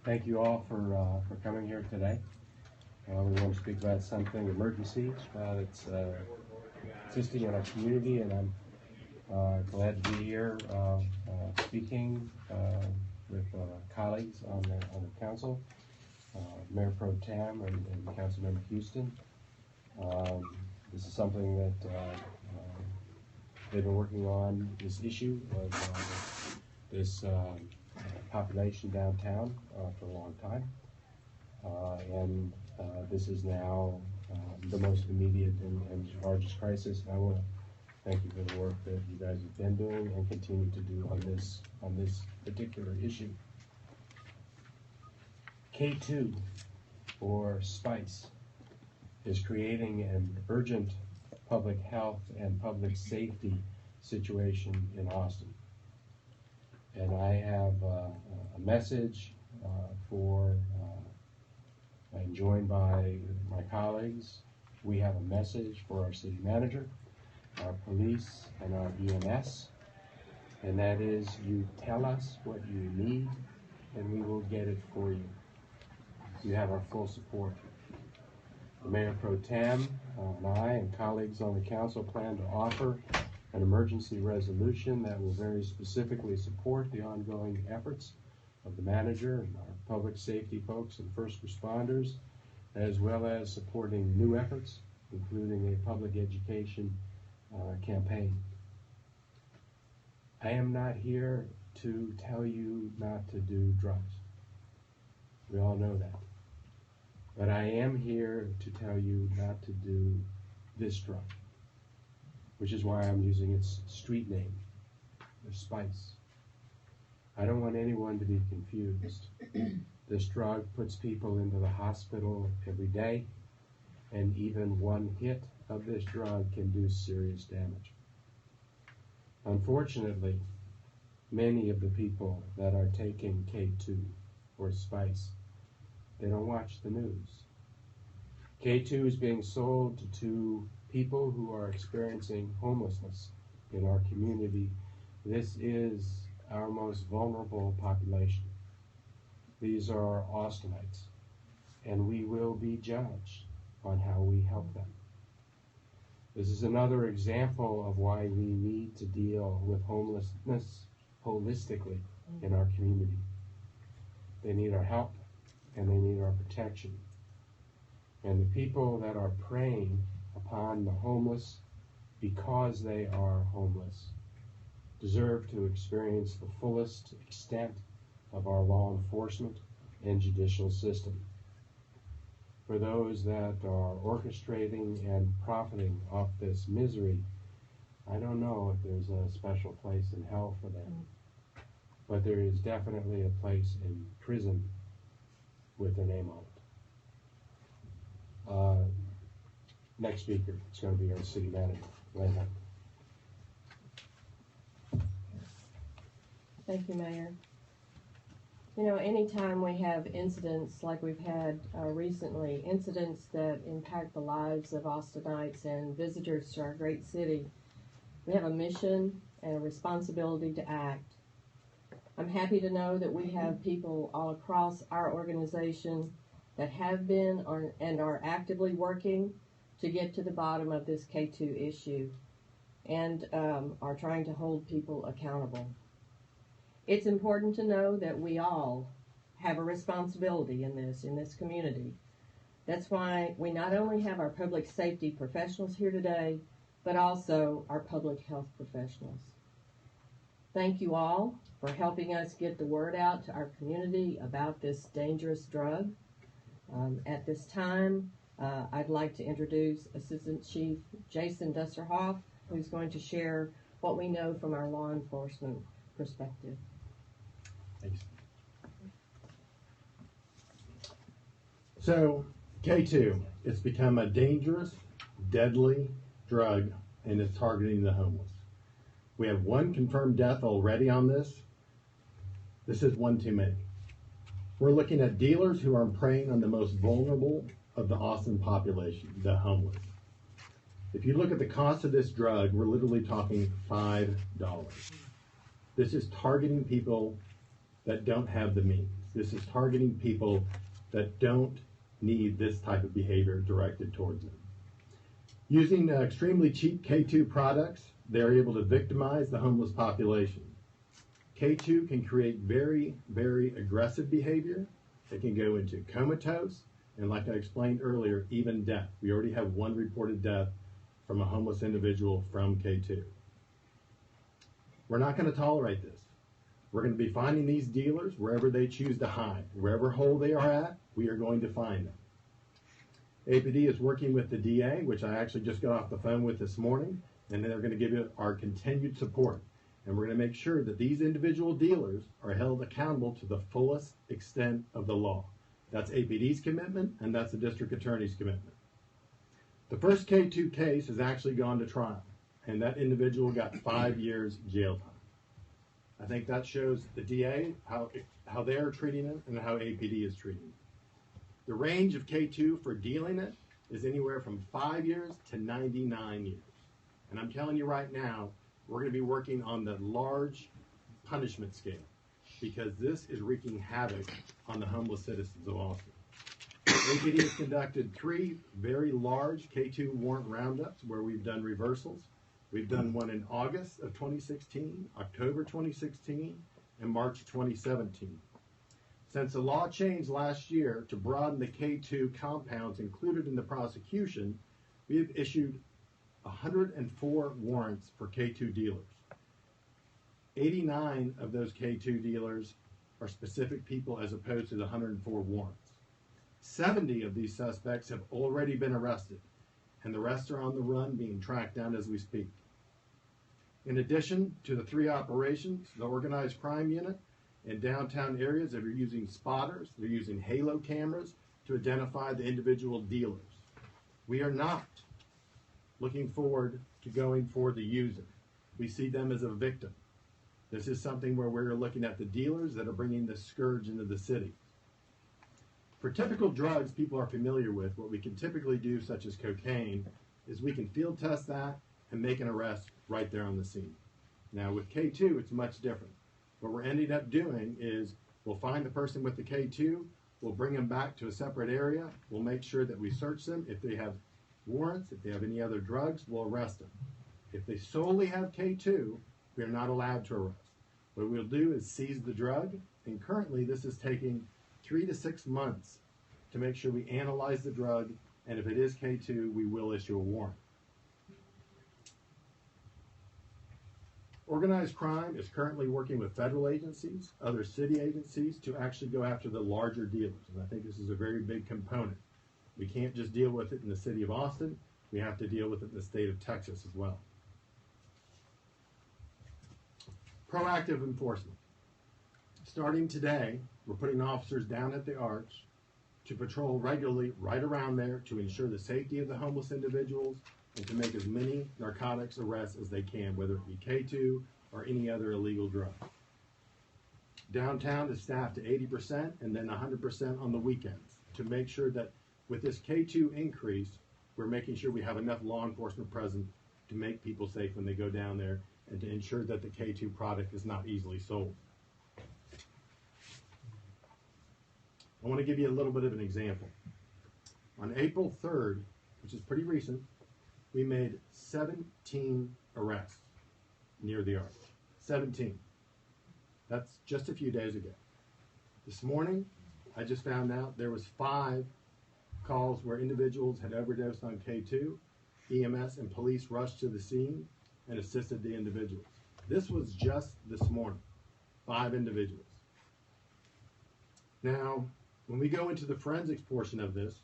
Thank you all for coming here today. We want to speak about something emergency that's existing in our community, and I'm glad to be here speaking with colleagues on the council, Mayor Pro Tem and Councilmember Houston. This is something that they've been working on, this issue of this population downtown for a long time, and this is now the most immediate and largest crisis. And I want to thank you for the work that you guys have been doing and continue to do on this particular issue. K2, or SPICE, is creating an urgent public health and public safety situation in Austin. And I have a message I'm joined by my colleagues. We have a message for our city manager, our police, and our EMS. And that is, you tell us what you need, and we will get it for you. You have our full support. The Mayor Pro Tem and I and colleagues on the council plan to offer an emergency resolution that will very specifically support the ongoing efforts of the manager and our public safety folks and first responders, as well as supporting new efforts, including a public education campaign. I am not here to tell you not to do drugs. We all know that. But I am here to tell you not to do this drug, which is why I'm using its street name, the SPICE. I don't want anyone to be confused. This drug puts people into the hospital every day, and even one hit of this drug can do serious damage. Unfortunately, many of the people that are taking K2 or SPICE, they don't watch the news. K2 is being sold to people who are experiencing homelessness in our community. This is our most vulnerable population. These are Austinites, and we will be judged on how we help them. This is another example of why we need to deal with homelessness holistically in our community. They need our help, and they need our protection. And the people that are preying upon the homeless because they are homeless deserve to experience the fullest extent of our law enforcement and judicial system. For those that are orchestrating and profiting off this misery, I don't know if there's a special place in hell for them, but there is definitely a place in prison with their name on it. Next speaker is going to be our city manager, Lynn. Thank you, Mayor. You know, anytime we have incidents like we've had recently, incidents that impact the lives of Austinites and visitors to our great city, we have a mission and a responsibility to act. I'm happy to know that we have people all across our organization that have been and are actively working to get to the bottom of this K2 issue and are trying to hold people accountable. It's important to know that we all have a responsibility in this community. That's why we not only have our public safety professionals here today, but also our public health professionals. Thank you all for helping us get the word out to our community about this dangerous drug. At this time, I'd like to introduce Assistant Chief Jason Dusserhoff, who's going to share what we know from our law enforcement perspective. Thanks. So, K2, it's become a dangerous, deadly drug, and it's targeting the homeless. We have one confirmed death already on this. This is one too many. We're looking at dealers who are preying on the most vulnerable of the Austin population, the homeless. If you look at the cost of this drug, we're literally talking $5. This is targeting people that don't have the means. This is targeting people that don't need this type of behavior directed towards them. Using extremely cheap K2 products, they're able to victimize the homeless population. K2 can create very, very aggressive behavior. It can go into comatose, and like I explained earlier, even death. We already have one reported death from a homeless individual from K2. We're not going to tolerate this. We're going to be finding these dealers wherever they choose to hide. Wherever hole they are at, we are going to find them. APD is working with the DA, which I actually just got off the phone with this morning, and they're going to give you our continued support. And we're going to make sure that these individual dealers are held accountable to the fullest extent of the law. That's APD's commitment, and that's the district attorney's commitment. The first K2 case has actually gone to trial, and that individual got 5 years jail time. I think that shows the DA how they are treating it and how APD is treating it. The range of K2 for dealing it is anywhere from 5 years to 99 years. And I'm telling you right now, we're going to be working on the large punishment scale because this is wreaking havoc on the homeless citizens of Austin. APD has conducted 3 very large K2 warrant roundups where we've done reversals. We've done one in August of 2016, October 2016, and March 2017. Since the law changed last year to broaden the K2 compounds included in the prosecution, we have issued 104 warrants for K2 dealers. 89 of those K2 dealers are specific people as opposed to the 104 warrants. 70 of these suspects have already been arrested, and the rest are on the run being tracked down as we speak. In addition to the 3 operations, the organized crime unit in downtown areas are using spotters, they're using halo cameras to identify the individual dealers. We are not looking forward to going for the user. We see them as a victim. This is something where we're looking at the dealers that are bringing the scourge into the city. For typical drugs people are familiar with, what we can typically do, such as cocaine, is we can field test that and make an arrest right there on the scene. Now with K2, it's much different. What we're ending up doing is we'll find the person with the K2, we'll bring them back to a separate area, we'll make sure that we search them. If they have warrants, if they have any other drugs, we'll arrest them. If they solely have K2, we're not allowed to arrest. What we'll do is seize the drug, and currently this is taking 3 to 6 months to make sure we analyze the drug, and if it is K2, we will issue a warrant. Organized crime is currently working with federal agencies, other city agencies, to actually go after the larger dealers, and I think this is a very big component. We can't just deal with it in the city of Austin, we have to deal with it in the state of Texas as well. Proactive enforcement. Starting today, we're putting officers down at the Arch to patrol regularly right around there to ensure the safety of the homeless individuals and to make as many narcotics arrests as they can, whether it be K2 or any other illegal drug. Downtown is staffed to 80% and then 100% on the weekends to make sure that with this K2 increase, we're making sure we have enough law enforcement present to make people safe when they go down there and to ensure that the K2 product is not easily sold. I want to give you a little bit of an example. On April 3rd, which is pretty recent, we made 17 arrests near the Arch. 17. That's just a few days ago. This morning, I just found out there was 5 calls where individuals had overdosed on K2. EMS and police rushed to the scene and assisted the individuals. This was just this morning. 5 individuals. Now, when we go into the forensics portion of this,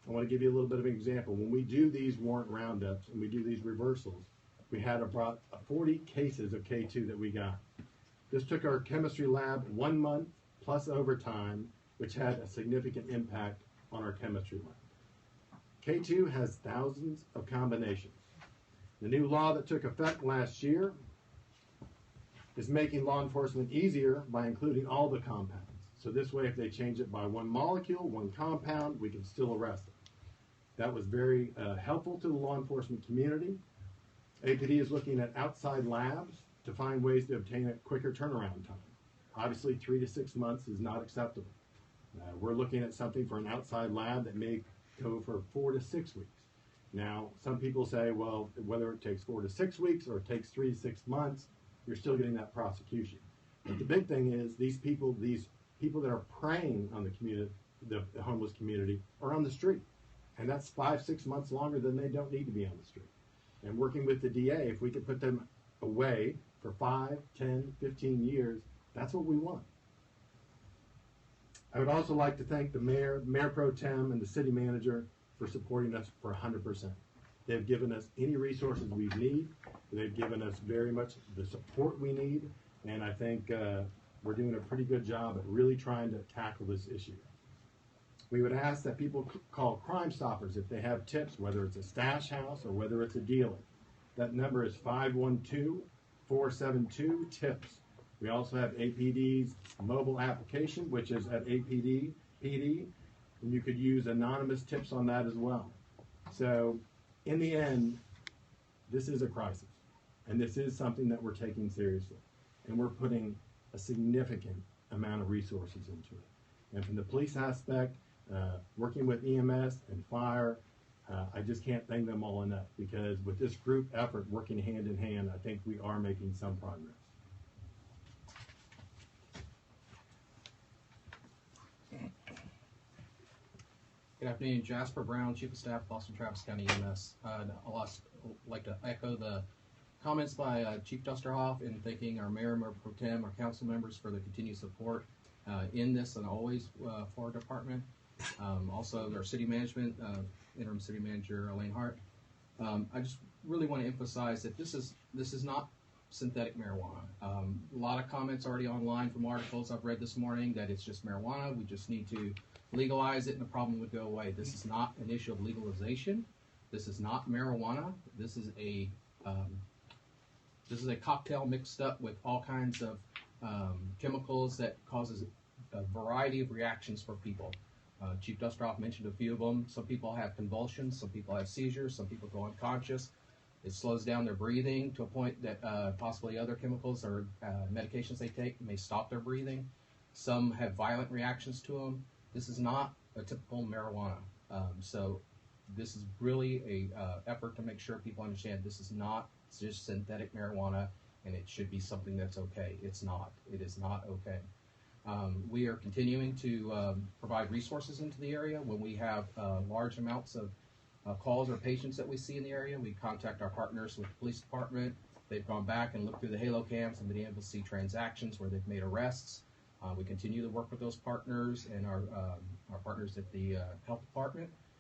I want to give you a little bit of an example. When we do these warrant roundups and we do these reversals, we had about 40 cases of K2 that we got. This took our chemistry lab 1 month plus overtime, which had a significant impact on our chemistry lab. K2 has thousands of combinations. The new law that took effect last year is making law enforcement easier by including all the compounds. So this way, if they change it by 1 molecule, 1 compound, we can still arrest them. That was very helpful to the law enforcement community. APD is looking at outside labs to find ways to obtain a quicker turnaround time. Obviously, 3 to 6 months is not acceptable. We're looking at something for an outside lab that may go for 4 to 6 weeks. Now, some people say, well, whether it takes 4 to 6 weeks or it takes 3 to 6 months, you're still getting that prosecution. But the big thing is these people that are preying on the community, the homeless community, are on the street. And that's 5, 6 months longer than they don't need to be on the street. And working with the DA, if we could put them away for 5, 10, 15 years, that's what we want. I would also like to thank the mayor pro tem, and the city manager for supporting us for 100%. They've given us any resources we need. They've given us very much the support we need. And I think we're doing a pretty good job at really trying to tackle this issue. We would ask that people call Crime Stoppers if they have tips, whether it's a stash house or whether it's a dealer. That number is 512-472-TIPS. We also have APD's mobile application, which is at APD, and you could use anonymous tips on that as well. So, in the end, this is a crisis, and this is something that we're taking seriously, and we're putting a significant amount of resources into it. And from the police aspect, working with EMS and fire, I just can't thank them all enough, because with this group effort working hand in hand, I think we are making some progress. Good afternoon, Jasper Brown, Chief of Staff, Boston Travis County EMS. I'd like to echo the comments by Chief Dusterhoff in thanking our Mayor, Mayor Pro Tem, our council members for the continued support in this and always for our department. Also, our city management, interim city manager Elaine Hart. I just really want to emphasize that this is not synthetic marijuana. A lot of comments already online from articles I've read this morning that it's just marijuana. We just need to legalize it and the problem would go away. This is not an issue of legalization. This is not marijuana. This is a cocktail mixed up with all kinds of chemicals that causes a variety of reactions for people. Chief Dusterhoff mentioned a few of them. Some people have convulsions, some people have seizures, some people go unconscious. It slows down their breathing to a point that possibly other chemicals or medications they take may stop their breathing. Some have violent reactions to them. This is not a typical marijuana. So this is really a effort to make sure people understand this is not just synthetic marijuana and it should be something that's okay. It's not. It is not okay. We are continuing to provide resources into the area. When we have large amounts of calls or patients that we see in the area, we contact our partners with the police department. They've gone back and looked through the Halo cams and been able to see transactions where they've made arrests. We continue to work with those partners and our partners at the health department